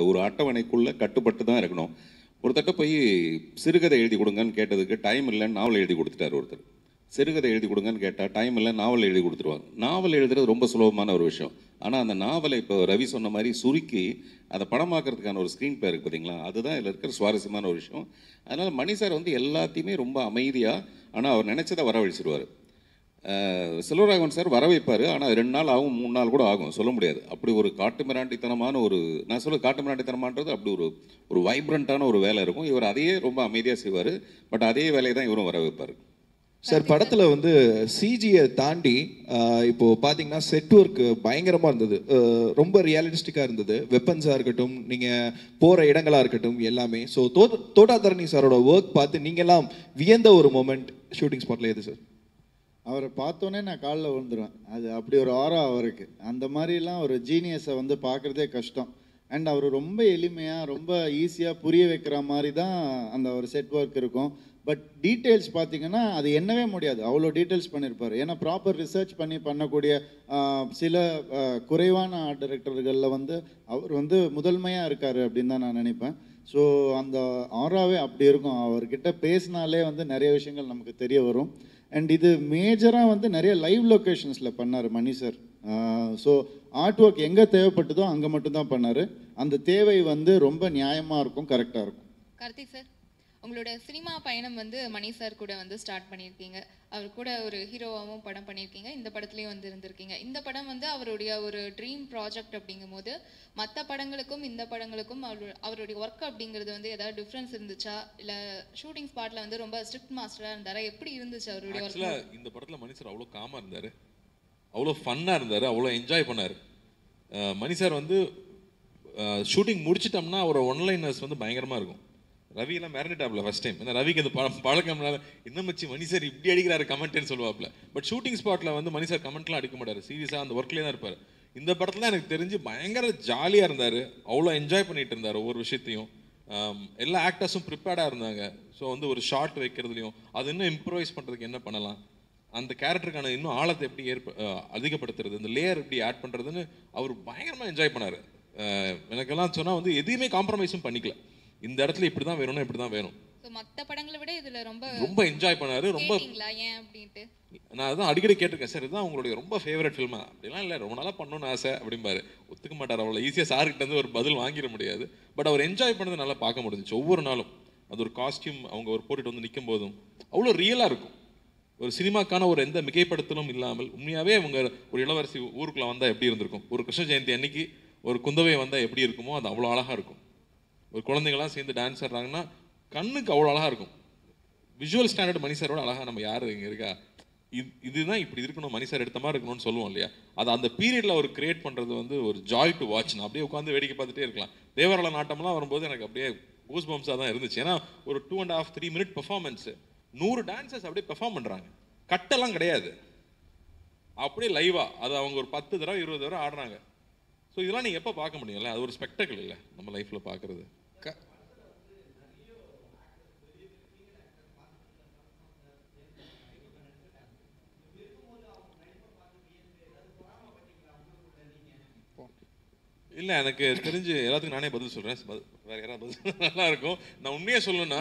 ஒரு அட்டவணைக்குள்ளே கட்டுப்பட்டு தான் இருக்கணும். ஒருத்தட்ட போய் சிறுகதை எழுதி கொடுங்கன்னு கேட்டதுக்கு டைம் இல்லைன்னு நாவல் எழுதி கொடுத்துட்டார் ஒருத்தர். சிறுகதை எழுதி கொடுங்கன்னு கேட்டால் டைம் இல்லை, நாவல் எழுதி கொடுத்துருவாங்க. நாவல் எழுதுறது ரொம்ப சுலபமான ஒரு விஷயம். ஆனால் அந்த நாவலை இப்போ ரவி சொன்ன மாதிரி சுருக்கி அதை படமாக்குறதுக்கான ஒரு ஸ்க்ரீன் பிளே இருக்குது பார்த்தீங்களா, அதுதான் இதில் இருக்கிற சுவாரஸ்யமான ஒரு விஷயம். அதனால் மணி சார் வந்து எல்லாத்தையுமே ரொம்ப அமைதியாக, ஆனால் அவர் நினச்சதை வரவழைச்சிடுவார். செல்வராகவன் சார் வர வைப்பார், ஆனால் 2 நாள் ஆகும், 3 நாள் கூட ஆகும், சொல்ல முடியாது. அப்படி ஒரு காட்டு மிராண்டித்தனமான ஒரு, நான் சொல்ல காட்டு மிராண்டித்தனமானது அப்படி ஒரு வைப்ரண்ட்டான ஒரு வேலை இருக்கும். இவர் அதையே ரொம்ப அமைதியாக செய்வார். பட் அதே வேலையை தான் இவரும் வர வைப்பார். சார் படத்தில் வந்து சிஜியை தாண்டி இப்போது பார்த்தீங்கன்னா செட் ஒர்க் பயங்கரமாக இருந்தது, ரொம்ப ரியாலிஸ்டிக்காக இருந்தது. வெப்பன்ஸாக இருக்கட்டும், நீங்கள் போகிற இடங்களாக இருக்கட்டும், எல்லாமே. ஸோ தோட்டாதரணி சாரோட ஒர்க் பார்த்து நீங்கள்லாம் வியந்த ஒரு மொமெண்ட் ஷூட்டிங் ஸ்பாட்டில் எது சார்? அவரை பார்த்தோன்னே நான் காலில் விழுந்துருவேன். அது அப்படி ஒரு ஆரா அவருக்கு. அந்த மாதிரிலாம் ஒரு ஜீனியஸை வந்து பார்க்குறதே கஷ்டம். அண்ட் அவர் ரொம்ப எளிமையாக, ரொம்ப ஈஸியாக புரிய வைக்கிற மாதிரி தான் அந்த ஒரு செட் ஒர்க் இருக்கும். பட் டீட்டெயில்ஸ் பார்த்தீங்கன்னா அது எண்ணவே முடியாது, அவ்வளோ டீட்டெயில்ஸ் பண்ணியிருப்பார். ஏன்னா ப்ராப்பர் ரிசர்ச் பண்ணக்கூடிய சில குறைவான ஆர்ட் டைரக்டர்களில் வந்து அவர் வந்து முதன்மையாக இருக்கார் அப்படின்னு தான் நான் நினைப்பேன். ஸோ அந்த ஆராவே அப்படி இருக்கும். அவர்கிட்ட பேசினாலே வந்து நிறைய விஷயங்கள் நமக்கு தெரிய வரும். அண்ட் இது மேஜராக வந்து நிறைய லைவ் லொக்கேஷன்ஸில் பண்ணார் மணி சார். ஸோ ஆர்ட் ஒர்க் எங்கே தேவைப்பட்டதோ அங்கே மட்டும்தான் பண்ணார். அந்த தேவை வந்து ரொம்ப நியாயமாக இருக்கும், கரெக்டாக இருக்கும். கார்த்திக் சார், உங்களோட சினிமா பயணம் வந்து மணி சார் கூட வந்து ஸ்டார்ட் பண்ணியிருக்கீங்க. அவர் கூட ஒரு ஹீரோவாகவும் படம் பண்ணியிருக்கீங்க. இந்த படத்துலையும் வந்து இருந்திருக்கீங்க. இந்த படம் வந்து அவருடைய ஒரு ட்ரீம் ப்ராஜெக்ட் அப்படிங்கும் போது மற்ற படங்களுக்கும் இந்த படங்களுக்கும் அவருடைய ஒர்க் அப்படிங்கிறது வந்து ஏதாவது டிஃப்ரென்ஸ் இருந்துச்சா, இல்லை ஷூட்டிங் ஸ்பாட்டில் வந்து ரொம்ப ஸ்ட்ரிக்ட் மாஸ்டராக இருந்தாரா, எப்படி இருந்துச்சு அவருடைய ஒர்க்? இந்த படத்தில் மணி சார் அவ்வளோ காமாக இருந்தார், அவ்வளோ ஃபன்னாக இருந்தார், அவ்வளோ என்ஜாய் பண்ணார். மணி சார் வந்து ஷூட்டிங் முடிச்சிட்டோம்னா அவரோட ஒன்லைனர்ஸ் வந்து பயங்கரமாக இருக்கும். ரவியெல்லாம் மிரண்டுட்டாப்ல ஃபஸ்ட் டைம். ஏன்னா ரவிக்கு அந்த பழக்கம்னால இன்னும் மச்சி மணி சார் இப்படி அடிக்கிறாரு கமெண்ட்னு சொல்லுவாப்ல. பட் ஷூட்டிங் ஸ்பாட்டில் வந்து மணி சார் கமெண்ட்லாம் அடிக்க மாட்டார், சீரியஸாக அந்த ஒர்க்லேயே தான் இருப்பார். இந்த படத்தில் எனக்கு தெரிஞ்சு பயங்கர ஜாலியாக இருந்தார், அவ்வளோ என்ஜாய் பண்ணிட்டு இருந்தார் ஒவ்வொரு விஷயத்தையும். எல்லா ஆக்டர்ஸும் ப்ரிப்பேர்டாக இருந்தாங்க. ஸோ வந்து ஒரு ஷார்ட் வைக்கிறதுலையும் அது இன்னும் இம்ப்ரூவைஸ் பண்ணுறதுக்கு என்ன பண்ணலாம், அந்த கேரக்டருக்கான இன்னும் ஆழத்தை எப்படி அதிகப்படுத்துறது, இந்த லேயர் எப்படி ஆட் பண்ணுறதுன்னு அவர் பயங்கரமாக என்ஜாய் பண்ணார். எனக்கெல்லாம் சொன்னால் வந்து எதையுமே காம்ப்ரமைஸும் பண்ணிக்கல. இந்த இடத்துல இப்படி தான் வேணும்னா இப்படி தான் வேணும். மற்ற படங்களை விட இதில் ரொம்ப என்ஜாய் பண்ணாரு. ரொம்ப ஏன் அப்படின்ட்டு நான் அதான் அடிக்கடி கேட்டிருக்கேன், சார் இதுதான் உங்களுடைய ரொம்ப ஃபேவரட் ஃபில்மா? அப்படிலாம் இல்லை, ரொம்ப நாளாக பண்ணணும்னு ஆசை அப்படிம்பாரு. ஒத்துக்க மாட்டார், அவ்வளோ ஈஸியாக சார்கிட்ட இருந்து ஒரு பதில் வாங்கிட முடியாது. பட் அவர் என்ஜாய் பண்ணது நல்லா பார்க்க முடிஞ்சிச்சு. ஒவ்வொரு நாளும் அது ஒரு காஸ்டியூம் அவங்க ஒரு போட்டுட்டு வந்து நிற்கும் போதும் அவ்வளோ ரியலாக இருக்கும். ஒரு சினிமாக்கான ஒரு எந்த மிகைப்படுத்தலும் இல்லாமல் உண்மையாகவே அவங்க ஒரு இளவரசி ஊருக்குள்ளே வந்தால் எப்படி இருந்திருக்கும், ஒரு கிருஷ்ண ஜெயந்தி அன்னைக்கு ஒரு குந்தவை வந்தால் எப்படி இருக்குமோ அது அவ்வளோ அழகாக இருக்கும். ஒரு குழந்தைங்களாம் சேர்ந்து டான்ஸ் ஆடுறாங்கன்னா கண்ணுக்கு அவ்வளோ அழகாக இருக்கும். விஷுவல் ஸ்டாண்டர்ட் மணி சாரோட அழகாக நம்ம யார் இங்கே இருக்கா, இதுதான் இப்படி இருக்கணும், மணி சார் எடுத்த மாதிரி இருக்கணும்னு சொல்லுவோம் இல்லையா, அது அந்த பீரியடில் அவர் கிரியேட் பண்ணுறது வந்து ஒரு ஜாய் டு வாட்ச். நான் அப்படியே உட்காந்து வேடிக்கை பார்த்துட்டே இருக்கலாம். தேவராள நாட்டம்லாம் வரும்போது எனக்கு அப்படியே கூஸ் பம்ப்ஸாக தான் இருந்துச்சு. ஏன்னா ஒரு 2.5-3 மினிட் பெர்ஃபார்மன்ஸு, 100 டான்சர்ஸ் அப்படியே பெர்ஃபார்ம் பண்ணுறாங்க, கட்டெல்லாம் கிடையாது, அப்படியே லைவாக அது அவங்க ஒரு 10 தடவை 20 தடவை ஆடுறாங்க. ஸோ இதெல்லாம் நீங்கள் எப்போ பார்க்க முடியும்ல, அது ஒரு ஸ்பெக்டக்கிள் இல்லை நம்ம லைஃப்பில் பார்க்குறது. இல்லை, எனக்கு தெரிஞ்சு எல்லாத்துக்கும் நானே பதில் சொல்கிறேன், வேறு யாராவது பதில் நல்லா இருக்கும். நான் உண்மையாக சொல்லணும்னா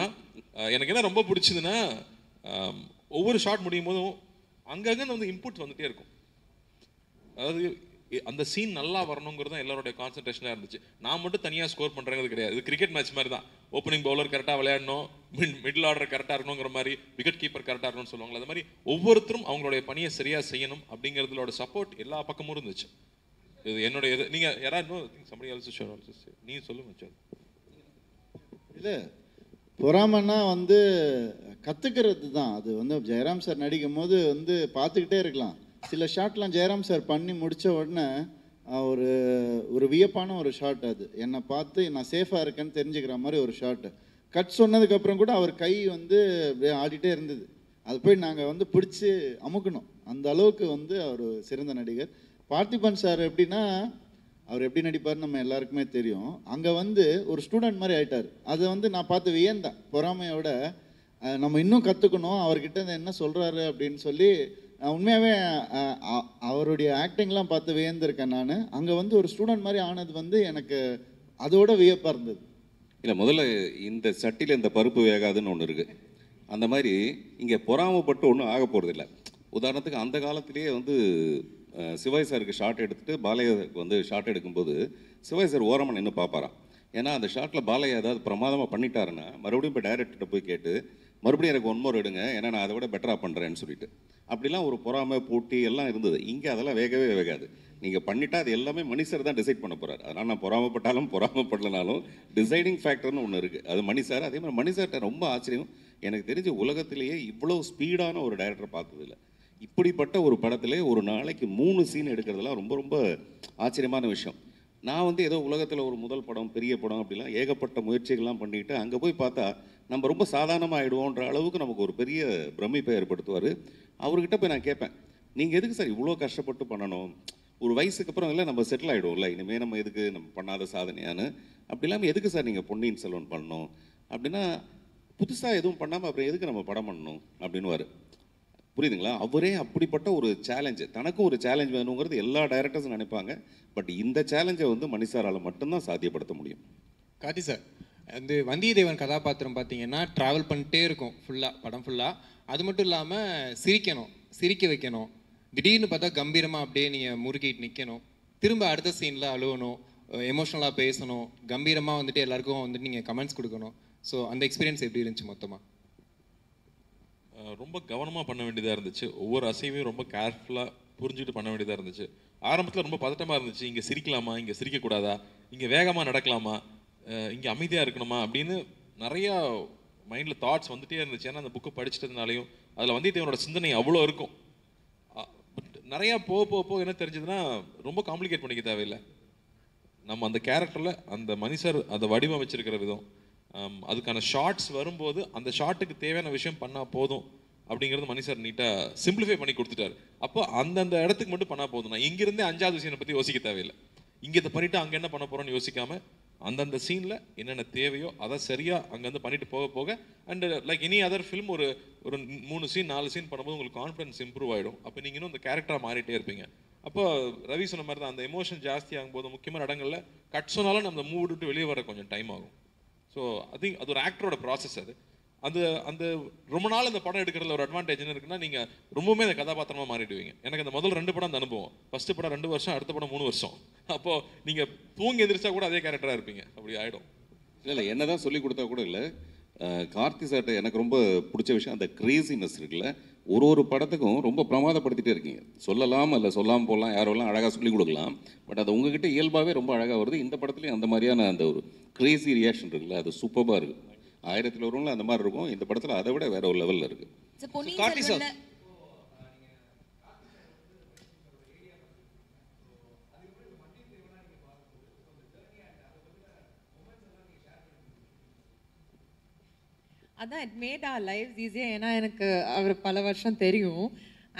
எனக்கு என்ன ரொம்ப பிடிச்சதுன்னா ஒவ்வொரு ஷாட் முடியும் போதும் அங்கங்கே வந்து இன்புட் வந்துகிட்டே இருக்கும். அதாவது அந்த சீன் நல்லா வரணுங்கிறது தான் எல்லாருடைய கான்சன்ட்ரேஷனாக இருந்துச்சு. நான் மட்டும் தனியாக ஸ்கோர் பண்ணுறது கிடையாது. இது கிரிக்கெட் மேட்ச் மாதிரி தான். ஓப்பனிங் பவுலர் கரெக்டாக விளையாடணும், மிடில் ஆர்டர் கரெக்டாக இருக்கணுங்கிற மாதிரி, விக்கெட் கீப்பர் கரெக்டாக இருக்கணும்னு சொல்லுவாங்க. அது மாதிரி ஒவ்வொருத்தரும் அவங்களுடைய பணியை சரியாக செய்யணும் அப்படிங்கிறதுலோட சப்போர்ட் எல்லா பக்கமும் இருந்துச்சு. இது என்னுடைய இது. நீங்கள் யாராவது நீ சொல்லுங்க. இல்லை, பொறாமன்னா வந்து கற்றுக்கிறது தான். அது வந்து ஜெயராம் சார் நடிக்கும் போது வந்து பார்த்துக்கிட்டே இருக்கலாம். சில ஷாட்லாம் ஜெயராம் சார் பண்ணி முடித்த உடனே ஒரு வியப்பான ஒரு ஷாட். அது என்னை பார்த்து நான் சேஃபாக இருக்கேன்னு தெரிஞ்சுக்கிற மாதிரி ஒரு ஷாட்டு. கட் சொன்னதுக்கப்புறம் கூட அவர் கை வந்து அப்படியே ஆடிட்டே இருந்தது. அது போய் நாங்கள் வந்து பிடிச்சி அமுக்கணும். அந்த அளவுக்கு வந்து அவர் சிறந்த நடிகர். பார்த்திபன் சார் எப்படின்னா, அவர் எப்படி நடிப்பார்னு நம்ம எல்லாருக்குமே தெரியும். அங்கே வந்து ஒரு ஸ்டூடெண்ட் மாதிரி ஆகிட்டார். அதை வந்து நான் பார்த்து வியந்தேன். பொறாமையோட நம்ம இன்னும் கற்றுக்கணும், அவர்கிட்ட என்ன சொல்கிறாரு அப்படின்னு சொல்லி உண்மையாகவே அவருடைய ஆக்டிங்லாம் பார்த்து வியந்திருக்கேன் நான். அங்கே வந்து ஒரு ஸ்டூடெண்ட் மாதிரி ஆனது வந்து எனக்கு அதோட வியப்பாக இருந்தது. இல்லை, முதல்ல இந்த சட்டியில் இந்த பருப்பு வேகாதுன்னு ஒன்று இருக்குது. அந்த மாதிரி இங்கே பொறாமப்பட்டு ஒன்றும் ஆக போகிறதில்ல. உதாரணத்துக்கு அந்த காலத்திலேயே வந்து சிவாஜி சாருக்கு ஷார்ட் எடுத்துகிட்டு பாலையாவுக்கு வந்து ஷார்ட் எடுக்கும்போது சிவாஜி சார் ஓரமாக நின்று பார்ப்பாராம். ஏன்னா அந்த ஷார்ட்டில் பாலையா ஏதாவது பிரமாதமாக பண்ணிட்டாருன்னா மறுபடியும் இப்போ டைரக்டர்கிட்ட போய் கேட்டு மறுபடியும் எனக்கு 1 more எடுங்க, ஏன்னா நான் அதை விட பெட்டராக பண்ணுறேன்னு சொல்லிட்டு அப்படிலாம் ஒரு பொறாமை போட்டி எல்லாம் இருந்தது. இங்கே அதெல்லாம் வேகவே வேகாது. நீங்கள் பண்ணிட்டா அது எல்லாமே மணி சார் தான் டிசைட் பண்ண போகிறார். அதனால் நான் பொறாமப்பட்டாலும் பொறாமப்படலனாலும் டிசைடிங் ஃபேக்டர்னு ஒன்று இருக்குது, அது மணி சார். அதே மாதிரி மணி சார்கிட்ட ரொம்ப ஆச்சரியம், எனக்கு தெரிஞ்ச உலகத்திலேயே இவ்வளோ ஸ்பீடான ஒரு டைரக்டர் பார்த்ததில்லை. இப்படிப்பட்ட ஒரு படத்திலே ஒரு நாளைக்கு 3 சீன் எடுக்கிறதுலாம் ரொம்ப ரொம்ப ஆச்சரியமான விஷயம். நான் வந்து ஏதோ உலகத்தில் ஒரு முதல் படம் பெரிய படம் அப்படிலாம் ஏகப்பட்ட முயற்சிகள்லாம் பண்ணிட்டு அங்கே போய் பார்த்தா நம்ம ரொம்ப சாதாரணமாக ஆகிடுவோன்ற அளவுக்கு நமக்கு ஒரு பெரிய பிரமிப்பை ஏற்படுத்துவார். அவர்கிட்ட போய் நான் கேட்பேன், நீங்கள் எதுக்கு சார் இவ்வளோ கஷ்டப்பட்டு பண்ணணும்? ஒரு வயசுக்கு அப்புறம் இல்லை நம்ம செட்டில் ஆகிடுவோம்ல, இனிமேல் நம்ம எதுக்கு நம்ம பண்ணாத சாதனையான்னு. அப்படி இல்லாமல் எதுக்கு சார் நீங்கள் பொன்னியின் செல்வன் பண்ணணும் அப்படின்னா, புதுசாக எதுவும் பண்ணாமல் அப்புறம் எதுக்கு நம்ம படம் பண்ணணும் அப்படின்னுவார். புரியுதுங்களா? அவரே அப்படிப்பட்ட ஒரு சேலஞ்சு, தனக்கும் ஒரு சேலஞ்ச் வேணுங்கிறது எல்லா டைரக்டர்ஸும் நினைப்பாங்க. பட் இந்த சேலஞ்சை வந்து மணி சாரால் மட்டும்தான் சாத்தியப்படுத்த முடியும். கார்த்தி சார், அந்த வந்தியத்தேவன் கதாபாத்திரம் பார்த்தீங்கன்னா ட்ராவல் பண்ணிட்டே இருக்கும் ஃபுல்லாக, படம் ஃபுல்லாக. அது மட்டும் இல்லாமல் சிரிக்க வைக்கணும். திடீர்னு பார்த்தா கம்பீரமாக அப்படியே நீங்கள் முறுக்கிட்டு நிற்கணும். திரும்ப அடுத்த சீனில் அழுவணும், எமோஷ்னலாக பேசணும், கம்பீரமாக வந்துட்டு எல்லாருக்கும் வந்துட்டு நீங்கள் கமெண்ட்ஸ் கொடுக்கணும். ஸோ அந்த எக்ஸ்பீரியன்ஸ் எப்படி இருந்துச்சு மொத்தமாக? ரொம்ப கவனமாக பண்ண வேண்டியதாக இருந்துச்சு. ஒவ்வொரு அசைவையும் ரொம்ப கேர்ஃபுல்லாக புரிஞ்சுக்கிட்டு பண்ண வேண்டியதாக இருந்துச்சு. ஆரம்பத்தில் ரொம்ப பதட்டமாக இருந்துச்சு. இங்கே சிரிக்கலாமா, இங்கே சிரிக்கக்கூடாதா, இங்கே வேகமாக நடக்கலாமா, இங்கே அமைதியாக இருக்கணுமா அப்படின்னு நிறையா மைண்டில் தாட்ஸ் வந்துகிட்டே இருந்துச்சு. ஏன்னா அந்த புக்கை படிச்சிட்டதுனாலையும் அதில் வந்தியத்தேவனோட சிந்தனை அவ்வளோ இருக்கும். பட் நிறையா போக என்ன தெரிஞ்சதுன்னா, ரொம்ப காம்ப்ளிகேட் பண்ணிக்க தேவையில்லை. நம்ம அந்த கேரக்டரில் அந்த மனுஷர் அதை வடிவமைச்சிருக்கிற விதம், அதுக்கான ஷார்ட்ஸ் வரும்போது அந்த ஷார்ட்டுக்கு தேவையான விஷயம் பண்ணால் போதும் அப்படிங்கிறது மணி சார் நீட்டாக சிம்பிளிஃபை பண்ணி கொடுத்துட்டாரு. அப்போ அந்தந்த இடத்துக்கு மட்டும் பண்ணால் போதும். நான் இங்கிருந்தே 5வது சீனை பற்றி யோசிக்க தேவையில்லை. இங்கே இதை பண்ணிவிட்டு அங்கே என்ன பண்ண போகிறோன்னு யோசிக்காமல் அந்தந்த சீனில் என்னென்ன தேவையோ அதை சரியாக அங்கேருந்து பண்ணிட்டு போக and like any other film ஒரு 3 சீன் 4 சீன் பண்ணும்போது உங்களுக்கு கான்ஃபிடன்ஸ் இம்ப்ரூவ் ஆகிடும். அப்போ நீங்கள் இன்னும் அந்த கேரக்டராக மாறிட்டே இருப்பீங்க. அப்போ ரவி சொன்ன மாதிரி தான், அந்த எமோஷன் ஜாஸ்தி ஆகும்போது முக்கியமான இடங்களில் கட் சொன்னாலும் நம்ம மூவ் விட்டு வெளியே வர கொஞ்சம் டைம் ஆகும். ஸோ ஐ திங்க் அது ஒரு ஆக்டரோட ப்ராசஸ். அந்த ரொம்ப நாள் அந்த படம் எடுக்கிறதுல ஒரு அட்வான்டேஜ் என்ன இருக்குன்னா, நீங்கள் ரொம்பவுமே அந்த கதாபாத்திரமாக மாறிடுவீங்க. எனக்கு அந்த முதல் 2 படம் அந்த அனுபவம். ஃபர்ஸ்ட் படம் 2 வருஷம், அடுத்த படம் 3 வருஷம். அப்போது நீங்கள் தூங்கி எந்திரிச்சா கூட அதே கேரக்டராக இருப்பீங்க. அப்படி ஆகிடும். இல்லை என்ன தான் சொல்லி கொடுத்தா கூட இல்லை. கார்த்தி சார்ட்ட எனக்கு ரொம்ப பிடிச்ச விஷயம் அந்த கிரேசினஸ் இருக்குல்ல. ஒரு படத்துக்கும் ரொம்ப பிரமாதப்படுத்திட்டே இருக்கீங்க. சொல்லலாம் இல்லை சொல்லாமல் போகலாம், யாரெல்லாம் அழகாக சொல்லிக் கொடுக்கலாம். பட் அது உங்ககிட்ட இயல்பாகவே ரொம்ப அழகாக வருது. இந்த படத்துலையும் அந்த மாதிரியான அந்த ஒரு கிரேசி ரியாக்ஷன் இருக்குல்ல, அது சூப்பராக இருக்குது. 1000ல் ஒருவங்கள அந்த மாதிரி இருக்கும். இந்த படத்தில் அதை விட வேற ஒரு லெவலில் இருக்குது. கார்த்தி சார், அதான் இட் மேட் ஆர் லைஃப்ஸ் ஈஸியாக. ஏன்னா எனக்கு அவர் பல வருஷம் தெரியும்.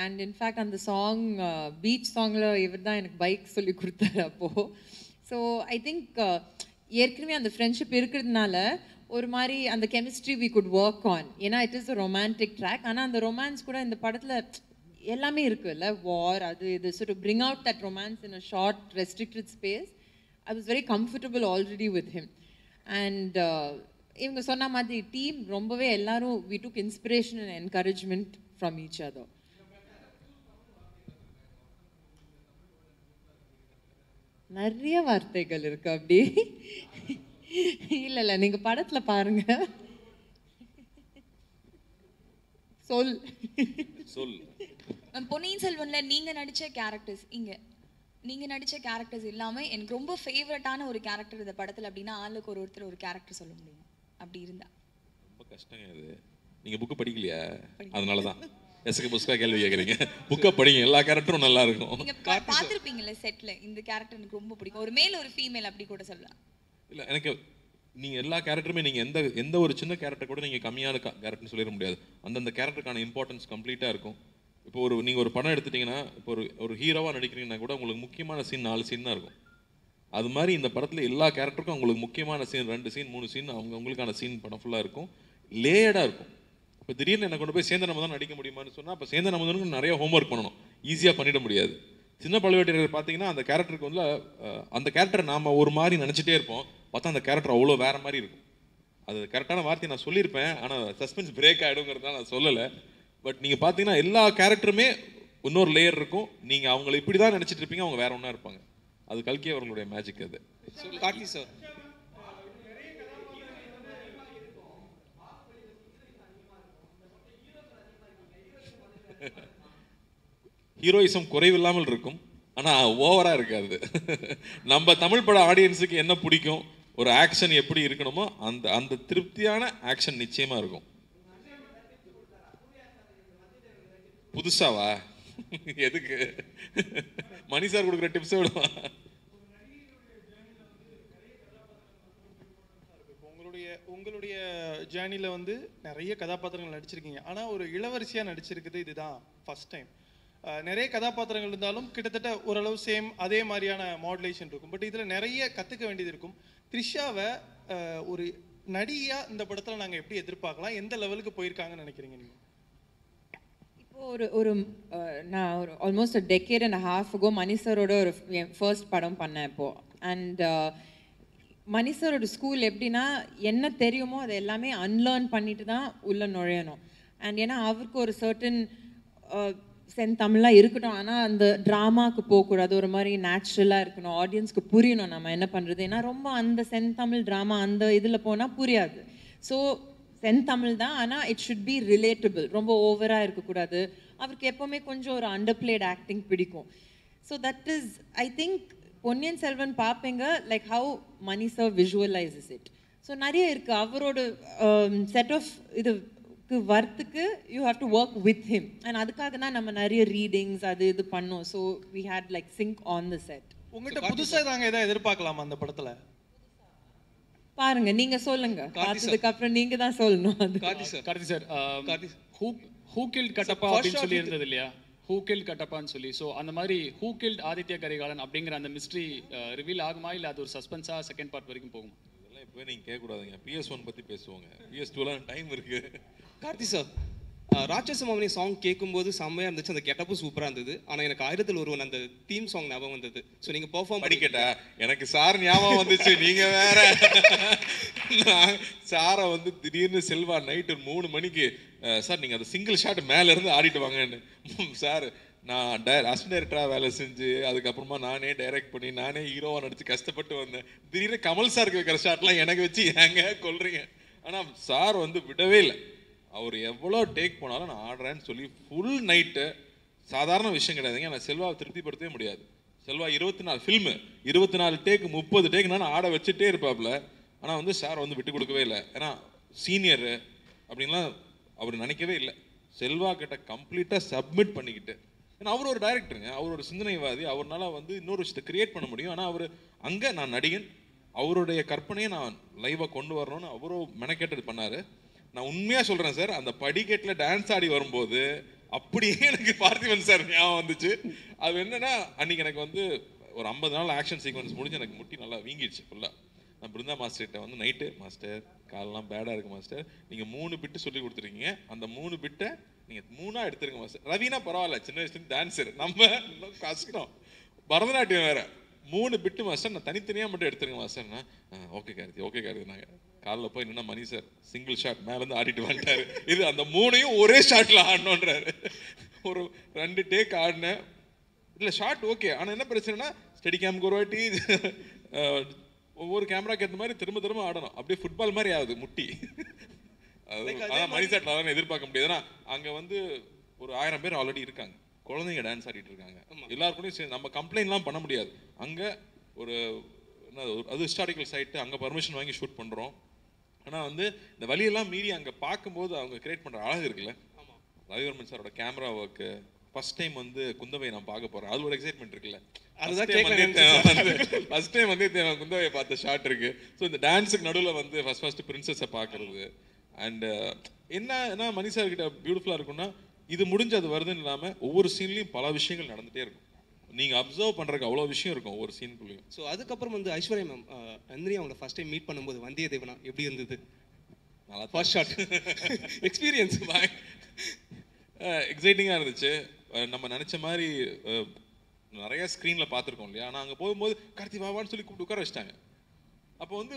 அண்ட் இன்ஃபேக்ட் அந்த சாங் பீச் சாங்கில் இவர் தான் எனக்கு பைக் சொல்லி கொடுத்தாரு அப்போது. ஸோ ஐ திங்க் ஏற்கனவே அந்த ஃப்ரெண்ட்ஷிப் இருக்கிறதுனால ஒரு மாதிரி அந்த chemistry we could work on. ஏன்னா it is a romantic track. ஆனால் அந்த ரொமான்ஸ் கூட இந்த படத்தில் எல்லாமே இருக்குல்ல, வார் அது இது. So to bring out that romance in a short restricted space, I was very comfortable already with him. And இவங்க சொன்ன மாதிரி டீம் ரொம்பவே எல்லாரும் we took inspiration and encouragement from each other. நிறைய வார்த்தைகள் இருக்கு அப்படி. இல்ல நீங்க படத்துல பாருங்க. சொல் பொன்னியின் செல்வன்ல நீங்க நடிச்ச கேரக்டர்ஸ் இல்லாம எனக்கு ரொம்ப ஃபேவரட்டான ஒரு கேரக்டர் இந்த படத்துல அப்படின்னா ஆளுக்கு ஒருத்தர் ஒரு கேரக்டர் சொல்ல முடியும். அப்படி இருந்தா ரொம்ப கஷ்டங்க இது. நீங்க புக்கு படிக்கலையா? அதனாலதான் எஸ்க்கு புஸ்கா கேள்வி கேட்குறீங்க. புக்கை படிங்க, எல்லா கேரக்டரும் நல்லா இருக்கும். நீங்க பார்த்துருப்பீங்கல்ல செட்ல, இந்த கேரக்டர் எனக்கு ரொம்ப பிடிக்கும், ஒரு மேல் ஒரு ஃபீமேல் அப்படி கூட சொல்லலாம். இல்லை, எனக்கு நீங்கள் எல்லா கேரக்டருமே நீங்கள் எந்த ஒரு சின்ன கேரக்டர் கூட நீங்கள் கம்மியான கேரக்டர்னு சொல்லிட முடியாது. அந்தந்த கேரக்டருக்கான இம்பார்ட்டன்ஸ் கம்ப்ளீட்டாக இருக்கும். இப்போ நீங்கள் ஒரு படம் எடுத்துட்டிங்கன்னா, இப்போ ஒரு ஹீரோவாக நடிக்கிறீங்கன்னா கூட உங்களுக்கு முக்கியமான சீன் 4 சீன் தான் இருக்கும். அது மாதிரி இந்த படத்தில் எல்லா கேரக்டருக்கும் உங்களுக்கு முக்கியமான சீன் 2 சீன் 3 சீன் உங்களுக்கான சீன் படம் ஃபுல்லாக இருக்கும், லேயர்டாக இருக்கும். இப்போ திடீர்னு என்னை கொண்டு போய் சேந்தன் அமுதன் நடிக்க முடியுமான்னு சொன்னால், அப்போ சேந்தன் அமுதனுக்கு நிறைய ஹோம்ஒர்க் பண்ணணும், ஈஸியாக பண்ணிட முடியாது. சின்ன பழுவேட்டரையர் பார்த்தீங்கன்னா அந்த கேரக்டருக்கு வந்து அந்த கேரக்டரை நாம் ஒரு மாதிரி நினச்சிட்டே இருப்போம். பார்த்தா அந்த கேரக்டர் அவ்வளோ வேற மாதிரி இருக்கும். அது கரெக்டான வார்த்தையை நான் சொல்லியிருப்பேன், ஆனால் சஸ்பென்ஸ் பிரேக் ஆகிடுங்கிறதுனால நான் சொல்லலை. பட் நீங்கள் பார்த்தீங்கன்னா எல்லா கேரக்டருமே இன்னொரு லேயர் இருக்கும். நீங்கள் அவங்கள இப்படி தான் நினச்சிட்டு இருப்பீங்க, அவங்க வேற ஒன்றா இருப்பாங்க. அது கல்கி அவர்களுடைய மேஜிக். அது கார்த்தி சார் ஹீரோயிசம் குறைவில்லாமல் இருக்கும், ஆனால் ஓவராக இருக்காது. நம்ம தமிழ் பட ஆடியன்ஸுக்கு என்ன பிடிக்கும், ஒரு ஆக்ஷன் எப்படி இருக்கணுமோ அந்த அந்த திருப்தியான ஆக்ஷன் நிச்சயமாக இருக்கும். புதுசாவா? எதுக்கு? மணி சார் கொடுக்குற டிப்ஸ் விடுவா. உங்களுடைய ஜேர்னியில் வந்து நிறைய கதாபாத்திரங்கள் நடிச்சிருக்கீங்க. ஆனால் ஒரு இளவரசியாக நடிச்சிருக்குது இதுதான் ஃபர்ஸ்ட் டைம். நிறைய கதாபாத்திரங்கள் இருந்தாலும் கிட்டத்தட்ட ஓரளவு சேம் அதே மாதிரியான மாடுலேஷன் இருக்கும். பட் இதில் நிறைய கற்றுக்க வேண்டியது இருக்கும். த்ரிஷாவை ஒரு நடிகையாக இந்த படத்தில் நாங்கள் எப்படி எதிர்பார்க்கலாம்? எந்த லெவலுக்கு போயிருக்காங்கன்னு நினைக்கிறீங்க நீங்கள்? ஒரு நான் ஒரு almost a decade and half ago Mani சாரோட ஒரு ஃபர்ஸ்ட் படம் பண்ணேன் இப்போது. அண்ட் மணி சாரோட ஸ்கூல் எப்படின்னா என்ன தெரியுமோ அதை எல்லாமே அன்லேர்ன் பண்ணிட்டு தான் உள்ளே நுழையணும். அண்ட் ஏன்னா அவருக்கு ஒரு சர்டன் செந்தமிழாக இருக்கட்டும், ஆனால் அந்த ட்ராமாவுக்கு போகக்கூடாது, ஒரு மாதிரி நேச்சுரலாக இருக்கணும், ஆடியன்ஸ்க்கு புரியணும் நம்ம என்ன பண்ணுறது. ஏன்னா ரொம்ப அந்த செந்தமிழ் ட்ராமா அந்த இதில் போனால் புரியாது. ஸோ செந்தமிழ் தான், ஆனால் இட் ஷுட் பி ரிலேட்டபிள், ரொம்ப ஓவராக இருக்கக்கூடாது. அவருக்கு எப்போவுமே கொஞ்சம் ஒரு அண்டர் பிளேட் ஆக்டிங் பிடிக்கும். So that is I think Ponniyin Selvan பார்ப்பீங்க like how Mani sir visualises it. ஸோ நிறைய இருக்குது அவரோட செட் ஆஃப் இதுக்கு வரத்துக்கு you have to work with him. And அதுக்காக தான் நம்ம நிறைய ரீடிங்ஸ் அது இது பண்ணோம். So we had like sync on the set. உங்கள்கிட்ட புதுசாக நாங்கள் எதாவது எதிர்பார்க்கலாமா அந்த படத்தில்? பாருங்க, நீங்க சொல்லுங்க, பார்த்ததுக்கு அப்புறம் நீங்க தான் சொல்லணும். அது Karthi sir who killed Kattappa அப்படின்னு சொல்லி இருந்தது இல்லையா? ஹூ கில்ட் கட்டப்பான்னு சொல்லி. ஸோ அந்த மாதிரி ஹூ கில்ட் ஆதித்ய கரிகாலன் அப்படிங்கிற அந்த மிஸ்ட்ரி ரிவீல் ஆகுமா, இல்லை அது ஒரு சஸ்பென்ஸா செகண்ட் பார்ட் வரைக்கும் போகுமா? இதெல்லாம் இப்போ நீங்கள் கேட்கக்கூடாதுங்க. PS1 பற்றி பேசுவாங்க, PS2லாம் டைம் இருக்கு. கார்த்தி சார் ராட்சசமாமணி சாங் கேட்கும்போது செம்மையாக இருந்துச்சு, அந்த கெட்டப்பும் சூப்பராக இருந்தது. ஆனால் எனக்கு 1000ல் ஒருவன் அந்த தீம் சாங் ஞாபகம் வந்தது. ஸோ நீங்கள் பெர்ஃபார்ம் படிக்கட்டா எனக்கு சார் ஞாபகம் வந்துச்சு. நீங்கள் வேற. சாரை வந்து திடீர்னு செல்வா நைட்டு 3 மணிக்கு சார் நீங்கள் அந்த சிங்கிள் ஷாட் மேலேருந்து ஆடிட்டு வாங்கன்னு. சார் நான் அசிஸ்டன்ட் டைரக்டராக வேலை செஞ்சு அதுக்கப்புறமா நானே டைரக்ட் பண்ணி நானே ஹீரோவாக நடிச்சு கஷ்டப்பட்டு வந்தேன். திடீர்னு கமல் சாருக்கு வைக்கிற ஷாட்லாம் எனக்கு வச்சு ஏங்க கொள்றீங்க? ஆனால் சார் வந்து விடவே இல்லை. அவர் எவ்வளோ டேக் போனாலும் நான் ஆடுறேன்னு சொல்லி ஃபுல் நைட்டு. சாதாரண விஷயம் கிடையாதுங்க. நான் செல்வாவை திருப்திப்படுத்தவே முடியாது. செல்வா 24 ஃபில்மு 24 டேக் 30 டேக் நான் ஆட வச்சுட்டே இருப்பாப்புல. ஆனால் வந்து சார் வந்து விட்டு கொடுக்கவே இல்லை. ஏன்னா சீனியரு அப்படின்லாம் அவர் நினைக்கவே இல்லை. செல்வா கிட்ட கம்ப்ளீட்டாக சப்மிட் பண்ணிக்கிட்டு. ஏன்னா அவர் ஒரு டைரக்டருங்க, அவர் ஒரு சிந்தனைவாதி. அவரால் வந்து இன்னொரு விஷயத்தை கிரியேட் பண்ண முடியும். ஆனால் அவர் அங்கே நான் நடிகன், அவருடைய கற்பனையை நான் லைவாக கொண்டு வரணும்னு அவரும் மெனக்கேட்டது பண்ணார். நான் உண்மையாக சொல்கிறேன் சார், அந்த படிக்கட்டில் டான்ஸ் ஆடி வரும்போது அப்படியே எனக்கு பார்த்திபன் சார் ஞாபகம் வந்துச்சு. அது என்னன்னா அன்றைக்கி எனக்கு வந்து ஒரு 50 நாள் ஆக்ஷன் சீக்வன்ஸ் முடிஞ்சு எனக்கு முட்டி நல்லா வீங்கிடுச்சு ஃபுல்லாக. நான் பிருந்தா மாஸ்டர்கிட்ட வந்து நைட்டு, மாஸ்டர் காலெலாம் பேடாக இருக்குது மாஸ்டர், நீங்கள் 3 பிட்டு சொல்லி கொடுத்துருக்கீங்க, அந்த 3 பிட்டை நீங்கள் 3ஆக எடுத்துருங்க மாஸ்டர். ரவினா பரவாயில்ல, சின்ன வயசுலேருந்து டான்ஸர், நம்ம கஷ்டம் பரதநாட்டியம் வேறு. 3 பிட்டு மாஸ்டர், நான் தனித்தனியாக மட்டும் எடுத்துருங்க மாஸ்டர்னா ஓகே கார்த்தி ஓகே கார்த்தி. நாங்கள் காலில் போய் என்னன்னா மணி சார் சிங்கிள் ஷாட் மேலேருந்து ஆடிட்டு வந்துட்டாரு. இது அந்த 3ஐயும் ஒரே ஷாட்டில் ஆடணுன்றாரு. ஒரு 2 டேக் ஆடினேன். இல்லை ஷார்ட் ஓகே, ஆனால் என்ன பிரச்சனைனா ஸ்டெடி கேமுக்கு ஒரு வாட்டி ஒவ்வொரு கேமராக்கு ஏற்ற மாதிரி திரும்ப திரும்ப ஆடணும். அப்படியே ஃபுட்பால் மாதிரி ஆகுது முட்டி. அதான் மணி சார் நான் எதிர்பார்க்க முடியாதுன்னா அங்கே வந்து ஒரு 1000 பேர் ஆல்ரெடி இருக்காங்க, குழந்தைங்க டான்ஸ் ஆடிட்டு இருக்காங்க. எல்லாருக்கூடையும் சேர்ந்து நம்ம கம்ப்ளைண்ட்லாம் பண்ண முடியாது. அங்கே ஒரு அது ஹிஸ்டாரிக்கல் சைட்டு, அங்கே பர்மிஷன் வாங்கி ஷூட் பண்ணுறோம். ஆனால் வந்து இந்த வழியெல்லாம் மீறி அங்கே பார்க்கும்போது அவங்க கிரியேட் பண்ணுற அழகு இருக்குல்ல. ரவிவர்மன் சாரோட கேமரா ஒர்க்கு ஃபர்ஸ்ட் டைம் வந்து குந்தவை நான் பார்க்க போகிறேன், அது ஒரு எக்ஸைட்மெண்ட் இருக்குல்ல. ஃபர்ஸ்ட் டைம் வந்து குந்தவையை பார்த்த ஷாட் இருக்கு. ஸோ இந்த டான்ஸுக்கு நடுவில் வந்து ஃபர்ஸ்ட் பிரின்சஸை பார்க்கறது. அண்ட் என்ன மணி சார் கிட்ட பியூட்டிஃபுல்லாக இருக்குன்னா இது முடிஞ்சு அது வருதுன்னு இல்லாமல் ஒவ்வொரு சீன்லையும் பல விஷயங்கள் நடந்துகிட்டே இருக்கும். நீங்கள் அப்சர்வ் பண்ணுறதுக்கு அவ்வளோ விஷயம் இருக்கும் ஒவ்வொரு சீனுக்குள்ளேயும். ஸோ அதுக்கப்புறம் வந்து ஐஸ்வர்யா மேம் நந்தினி அவங்கள ஃபர்ஸ்ட் டைம் மீட் பண்ணும்போது வந்தியத்தேவனா எப்படி இருந்தது? நல்லா ஃபர்ஸ்ட் ஷாட் எக்ஸ்பீரியன்ஸ் எக்ஸைட்டிங்காக இருந்துச்சு. நம்ம நினச்ச மாதிரி நிறைய ஸ்க்ரீனில் பார்த்துருக்கோம் இல்லையா. ஆனால் அங்கே போகும்போது கார்த்தி வாவான்னு சொல்லி கூப்பிட்டு உட்கார வச்சிட்டாங்க. அப்போ வந்து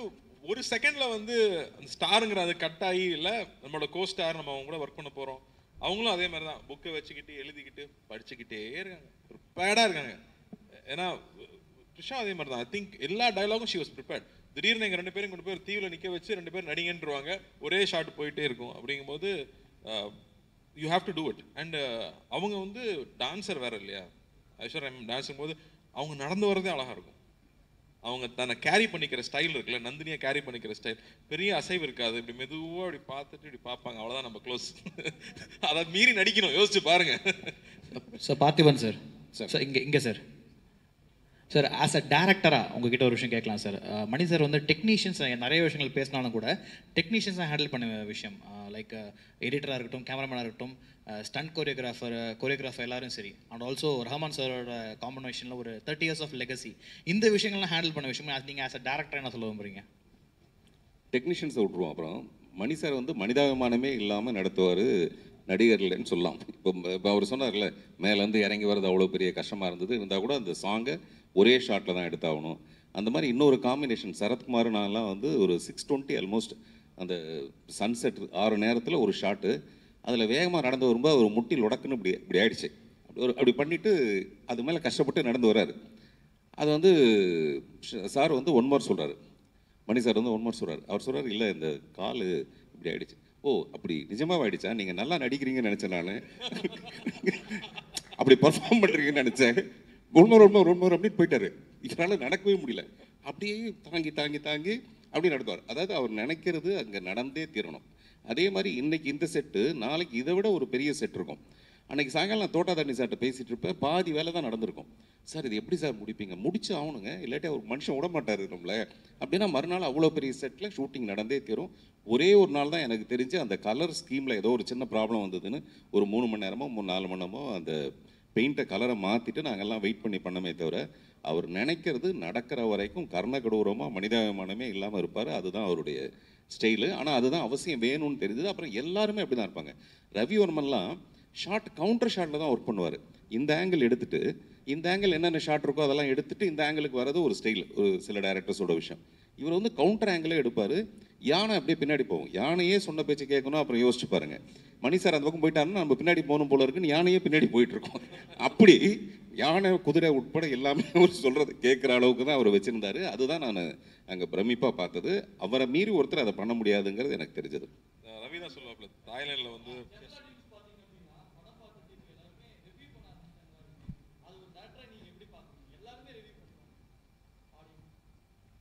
ஒரு செகண்டில் வந்து அந்த ஸ்டாருங்கிற அது கட் ஆகி இல்லை நம்மளோட கோ ஸ்டார் நம்ம அவங்க கூட ஒர்க் பண்ண போகிறோம். அவங்களும் அதே மாதிரி தான் புக்கை வச்சுக்கிட்டு எழுதிக்கிட்டு படிச்சுக்கிட்டே இருக்காங்க, ப்ரிப்பேர்டாக இருக்காங்க. ஏன்னா த்ரிஷா அதே மாதிரி தான். ஐ திங்க் எல்லா டயலாகும் ஷி வாஸ் ப்ரிப்பேர்ட். திடீர்னு எங்கள் 2 பேரும் கொண்டு போய் தீவில் நிற்க வச்சு 2 பேர் நடிங்கன்றுவாங்க, ஒரே ஷாட் போயிட்டே இருக்கும். அப்படிங்கும்போது you have to do it. And அவங்க வந்து டான்ஸர் வேறு இல்லையா, ஐஸ்வர்யா டான்ஸும் போது அவங்க நடந்து வரதே அழகாக இருக்கும். அவங்க தன்னை கேரி பண்ணிக்கிற ஸ்டைல் இருக்குல்ல, நந்தினியை கேரி பண்ணிக்கிற ஸ்டைல், பெரிய அசைவு இருக்காது, இப்படி மெதுவாக இப்படி பார்த்துட்டு இப்படி பார்ப்பாங்க, அவ்வளோதான் நம்ம க்ளோஸ். அதை மீறி நடிக்கணும், யோசிச்சு பாருங்க. சார் பார்த்திபன் சார், சார் இங்கே சார் சார் ஆஸ் அ டேரக்டராக உங்ககிட்ட ஒரு விஷயம் கேட்கலாம் சார். மணி சார் வந்து டெக்னீஷியன்ஸ் நிறைய விஷயங்கள் பேசினாலும் கூட டெக்னீஷியன்ஸாக ஹேண்டில் பண்ண விஷயம், லைக் எடிட்டராக இருக்கட்டும், கேமராமேனாக இருக்கட்டும், ஸ்டண்ட் கோரியோகிராஃபர் எல்லாரும் சரி, அண்ட் ஆல்சோ ரஹ்மான் சாரோட காம்பினேஷனில் ஒரு 30 years ஆஃப் லெகசி, இந்த விஷயங்கள்லாம் ஹேண்டில் பண்ண விஷயம் நீங்கள் ஆஸ் அ டேரக்டர் என்ன சொல்ல விரும்புறீங்க? டெக்னீஷியன்ஸை விட்ருவோம். அப்புறம் மணி சார் வந்து மனிதாபிமானமே இல்லாமல் நடத்துவார் நடிகர்கள்னு சொல்லலாம். இப்போ அவர் சொன்னார்ல, மேலேருந்து இறங்கி வர்றது அவ்வளோ பெரிய கஷ்டமாக இருந்தது, இருந்தால் கூட அந்த சாங்கை ஒரே ஷாட்டில் தான் எடுத்தாகணும். அந்த மாதிரி இன்னொரு காம்பினேஷன் சரத்குமார் நான்லாம் வந்து ஒரு 6:20 ஆல்மோஸ்ட் அந்த சன்செட் 6 நேரத்தில் ஒரு ஷாட்டு, அதில் வேகமாக நடந்து வரும்போது ஒரு முட்டி உடக்குன்னு இப்படி ஆயிடுச்சு. அப்படி பண்ணிவிட்டு அது மேலே கஷ்டப்பட்டு நடந்து வர்றாரு. அது வந்து சார் வந்து 1 more சொல்கிறாரு, மணி சார் வந்து 1 more சொல்கிறார். அவர் சொல்கிறார், இல்லை இந்த கால் இப்படி ஆயிடுச்சு. ஓ அப்படி நிஜமாக ஆயிடுச்சா, நீங்கள் நல்லா நடிக்கிறீங்கன்னு நினச்சேன், நான் அப்படி பர்ஃபார்ம் பண்ணுறீங்கன்னு நினச்சேன், 1 more அப்படின்னு போயிட்டாரு. இதனால் நடக்கவே முடியல, அப்படியே தாங்கி தாங்கி தாங்கி அப்படி நடத்துவார். அதாவது அவர் நினைக்கிறது அங்கே நடந்தே தீரணும். அதே மாதிரி இன்னைக்கு இந்த செட்டு, நாளைக்கு இதை விட ஒரு பெரிய செட் இருக்கும். அன்றைக்கி சாயங்காலம் நான் தோட்டாதாரணி சார்கிட்ட பேசிகிட்டு இருப்பேன், பாதி வேலை தான் நடந்திருக்கும். சார் இது எப்படி சார் முடிப்பீங்க? முடிச்சு ஆகணுங்க, இல்லாட்டி அவர் மனுஷன் விட மாட்டார் நம்மளை அப்படின்னா. மறுநாள் அவ்வளோ பெரிய செட்டில் ஷூட்டிங் நடந்தே தீரும். ஒரே ஒரு நாள் தான் எனக்கு தெரிஞ்சு அந்த கலர் ஸ்கீமில் ஏதோ ஒரு சின்ன ப்ராப்ளம் வந்ததுன்னு ஒரு 3 மணி நேரமோ 4 மணி நேரமோ அந்த பெயிண்ட்டை கலரை மாற்றிட்டு நாங்கள்லாம் வெயிட் பண்ணி பண்ணமே தவிர, அவர் நினைக்கிறது நடக்கிற வரைக்கும் கர்ணகடூரமாக மனிதாபிமானமே இல்லாமல் இருப்பார். அதுதான் அவருடைய ஸ்டைலு. ஆனால் அதுதான் அவசியம் வேணும்னு தெரியுது. அப்புறம் எல்லாருமே அப்படி தான் இருப்பாங்க. ரவிவர்மன்லாம் ஷார்ட் கவுண்டர் ஷாட்டில் தான் ஒர்க் பண்ணுவார். இந்த ஆங்கிள் எடுத்துகிட்டு இந்த ஆங்கிள் என்னென்ன ஷாட் இருக்கோ அதெல்லாம் எடுத்துகிட்டு இந்த ஆங்கிளுக்கு வரது ஒரு ஸ்டைல், ஒரு சில டைரக்டர்ஸோட விஷயம். இவர் வந்து கவுண்டர் ஆங்கிளே எடுப்பார். யானை அப்படியே பின்னாடி போகும். யானையே சொன்ன பேச்சு கேட்கணும். அப்புறம் யோசிச்சு பாருங்க, மணி சார் அந்த பக்கம் போயிட்டாருன்னா நம்ம பின்னாடி போகணும் போல இருக்குன்னு யானையே பின்னாடி போயிட்டு இருக்கோம். அப்படி யானை குதிரை உட்பட எல்லாமே அவர் சொல்கிறது கேட்குற அளவுக்கு தான் அவர் வச்சுருந்தாரு. அதுதான் நான் அங்கே பிரமிப்பாக பார்த்தது. அவரை மீறி ஒருத்தர் அதை பண்ண முடியாதுங்கிறது எனக்கு தெரிஞ்சது. ரவி தான் சொல்லுவாப்ல, தாய்லாண்டில் வந்து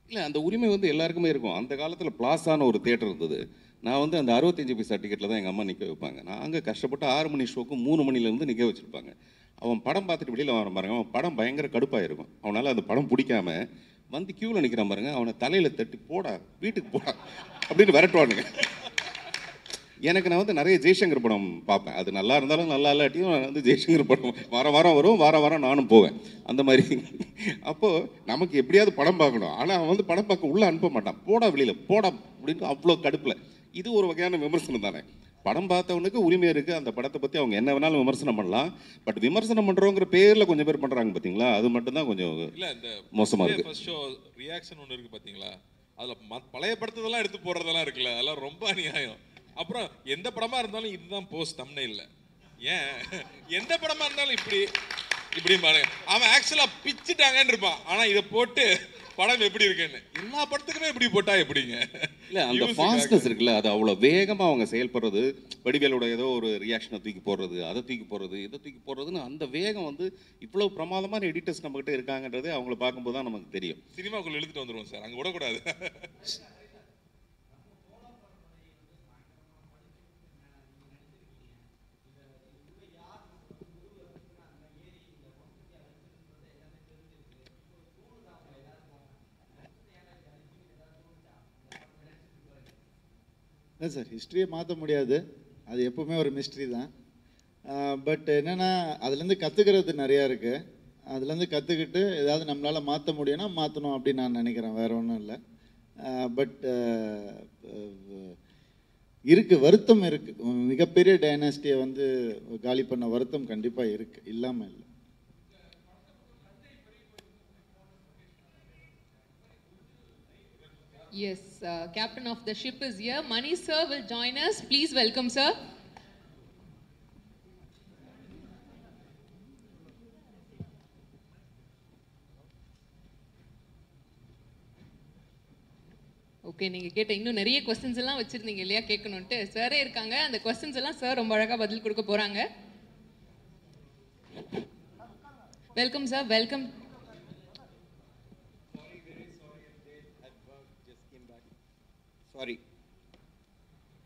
இல்லை, அந்த உரிமை வந்து எல்லாருக்குமே இருக்கும். அந்த காலத்தில் பிளாஸான ஒரு தியேட்டர் இருந்தது. நான் வந்து அந்த 65 பைசா டிக்கெட்டில் தான் எங்கள் அம்மா நிற்க வைப்பாங்க. நாங்கள் கஷ்டப்பட்டு 6 மணி ஷோக்கு 3 மணிலேருந்து நிற்க வச்சுருப்பாங்க. அவன் படம் பார்த்துட்டு வெளியில் வர பாருங்க, அவன் படம் பயங்கர கடுப்பாக இருக்கும். அவனால் அந்த படம் பிடிக்காம வந்து க்யூவில் நிற்கிறான் பாருங்க, அவனை தலையில் தட்டி போடா வீட்டுக்கு போடா அப்படின்னு விரட்டுவானுங்க. எனக்கு நான் வந்து நிறைய ஜெய்சங்கர் படம் பார்ப்பேன். அது நல்லா இருந்தாலும் நல்லா இல்லாட்டியும் நான் வந்து ஜெய்சங்கர் படம் வாரம் வரும், வாரம் நானும் போவேன் அந்த மாதிரி. அப்போது நமக்கு எப்படியாவது படம் பார்க்கணும். ஆனால் அவன் வந்து படம் பார்க்க உள்ளே அனுப்ப மாட்டான். போடா வெளியில் போடா அப்படின்னு அவ்வளோ கடுப்பில். இது ஒரு வகையான விமர்சனம் தானே. படம் பார்த்தவனுக்கு உரிமை இருக்குது, அந்த படத்தை பற்றி அவங்க என்ன வேணாலும் விமர்சனம் பண்ணலாம். பட் விமர்சனம் பண்ணுறோங்கிற பேரில் கொஞ்சம் பேர் பண்ணுறாங்க பார்த்தீங்களா, அது மட்டும்தான் கொஞ்சம் இல்லை இந்த மோசமாக இருக்குது. ஃபர்ஸ்ட் ஷோ ரியாக்ஷன் ஒன்று இருக்குது பார்த்தீங்களா, அதில் பழைய படத்ததெல்லாம் எடுத்து போடுறதெல்லாம் இருக்குல்ல, அதெல்லாம் ரொம்ப அநியாயம். அப்புறம் எந்த படமாக இருந்தாலும் இதுதான் போஸ்ட் தம்ப்நெயில்ல. ஏன் எந்த படமாக இருந்தாலும் இப்படி பாருங்க, அவன் ஆக்சுவலாக பிச்சுட்டாங்கன்னு இருப்பான். ஆனால் இதை போட்டு படம் எப்படி இருக்குன்னு எல்லா படத்துக்குமே எப்படி போட்டா எப்படிங்க? இல்லை, அந்த ஃபாஸ்ட்னஸ் இருக்குல்ல, அது அவ்வளோ வேகமாக அவங்க செயல்படுறது. வடிவேலோட ஏதோ ஒரு ரியாக்ஷனை தூக்கி போடுறது, அதை தூக்கி போடுறது, இதை தூக்கி போடுறதுன்னு அந்த வேகம் வந்து இவ்வளோ பிரமாதமான எடிட்டர்ஸ் நம்மகிட்ட இருக்காங்கன்றது அவங்கள பார்க்கும்போது தான் நமக்கு தெரியும். சினிமாக்குள்ள இழுத்துட்டு வந்துடுவோம் சார், அங்கே விடக்கூடாது. இல்லை சார், ஹிஸ்ட்ரியை மாற்ற முடியாது, அது எப்போவுமே ஒரு மிஸ்ட்ரி தான். பட் என்னென்னா அதுலேருந்து கற்றுக்கிறது நிறையா இருக்குது. அதுலேருந்து கற்றுக்கிட்டு ஏதாவது நம்மளால் மாற்ற முடியும்னா மாற்றணும் அப்படின்னு நான் நினைக்கிறேன், வேறு ஒன்றும் இல்லை. பட் இருக்குது, வருத்தம் இருக்குது. மிகப்பெரிய டைனாஸ்டியை வந்து காலி பண்ண வருத்தம் கண்டிப்பாக இருக்குது, இல்லாமல் இல்லை. Yes, captain of the ship is here. Mani sir will join us. Please welcome sir. Okay, நீங்கள் கேட்ட இன்னும் நிறைய கொஸ்டின்ஸ் எல்லாம் வச்சுருந்தீங்க இல்லையா கேட்கணுன்ட்டு. சாரே இருக்காங்க, அந்த கொஸ்டின்ஸ் எல்லாம் சார் ரொம்ப அழகாக பதில் கொடுக்க போகிறாங்க. Welcome sir, welcome. Sorry.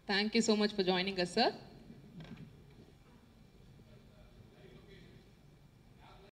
Thank you so much for joining us, sir.